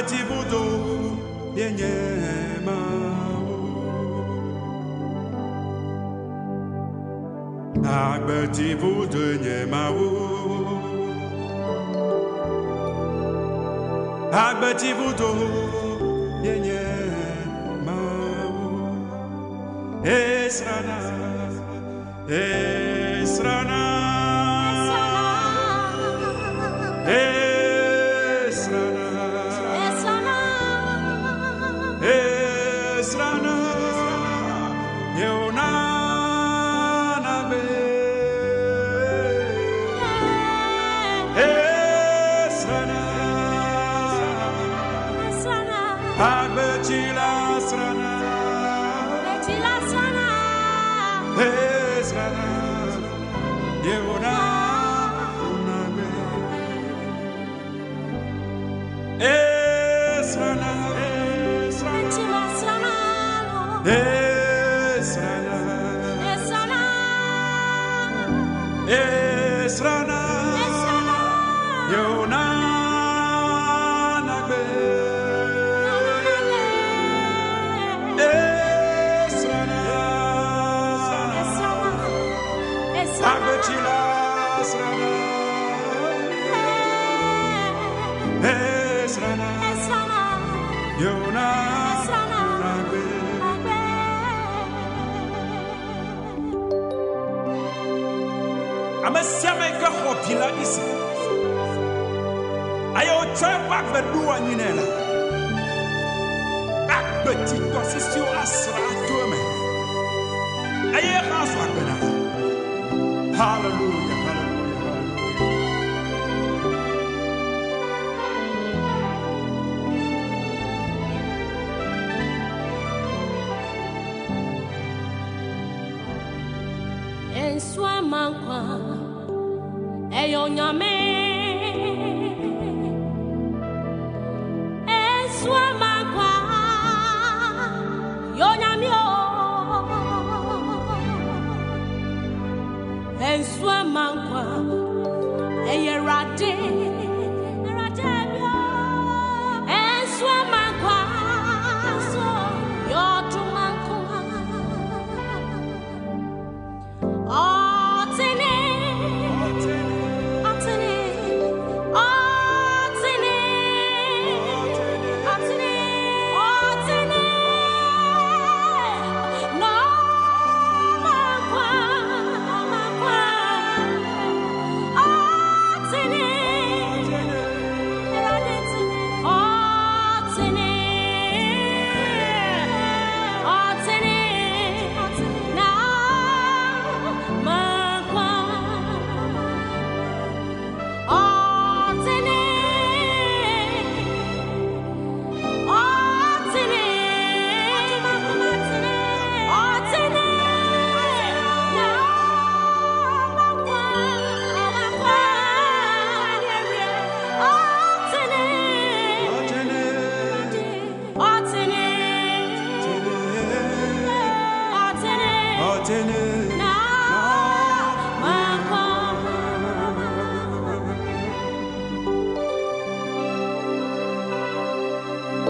Agbeti budo yenye mao. Agbeti budo yenye mao. Agbeti budo yenye mao. Esrana, Esrana, Esrana, Esrana, Yeonana be, Esrana, Agbetila Esrana, Esrana, Yeonana be, Esrana, Esrana, Esrana, Yeonana be, Esrana, Agbetila Esrana, Esrana, Yeonana be. Amesiameka hopila isi. Ayo chapa bedua nyinela. Akbeti tosisio asra tueme. Aye khaswa bena. Hallelujah, hallelujah, hallelujah. En soi mankwa eyo nyame en soi mankwa yo nyame o en soi mankwa eyerade erade bio en soi mankwa so yo tu mankwa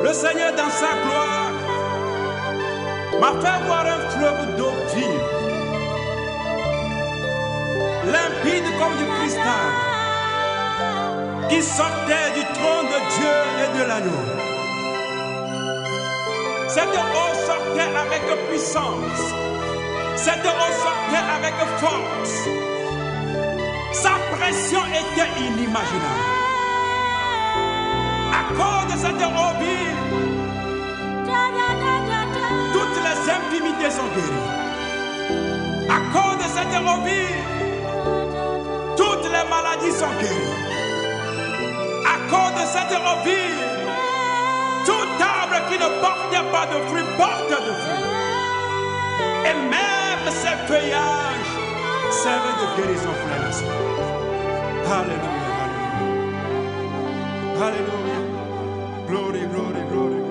Le Seigneur dans sa gloire m'a fait voir un fleuve d'eau vive, limpide comme du cristal, qui sortait du trône de Dieu et de l'agneau. Cette eau sortait avec puissance, cette eau sortait avec force. Sa pression était inimaginable. À cause de cette eau vive, toutes les infirmités sont guéries. À cause de cette eau vive, toutes les maladies sont guéries. À cause de cette eau vive, tout arbre qui ne portait pas de fruits porte de fruits. Et même ses feuillages servent de guérison pour les nations. Alléluia, alléluia. Alléluia. Glory, glory, glory, glory.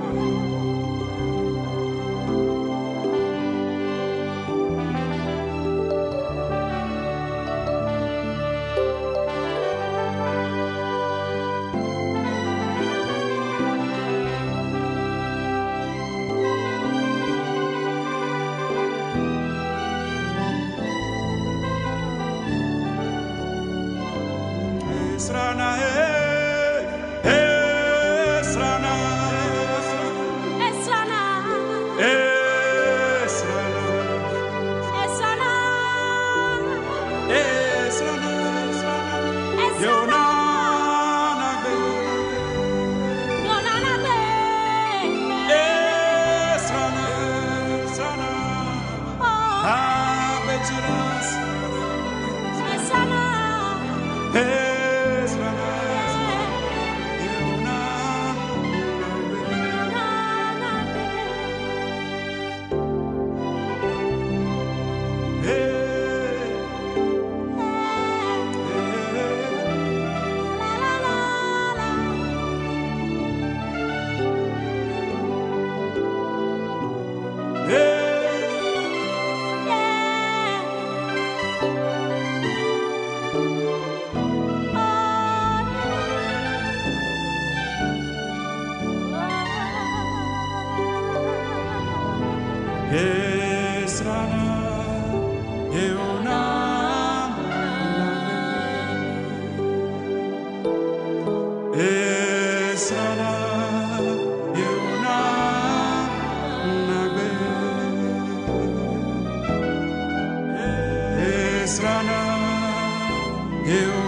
Esrana, Eonam, Esrana, Eonam, Nagbe, Esrana, Eonam.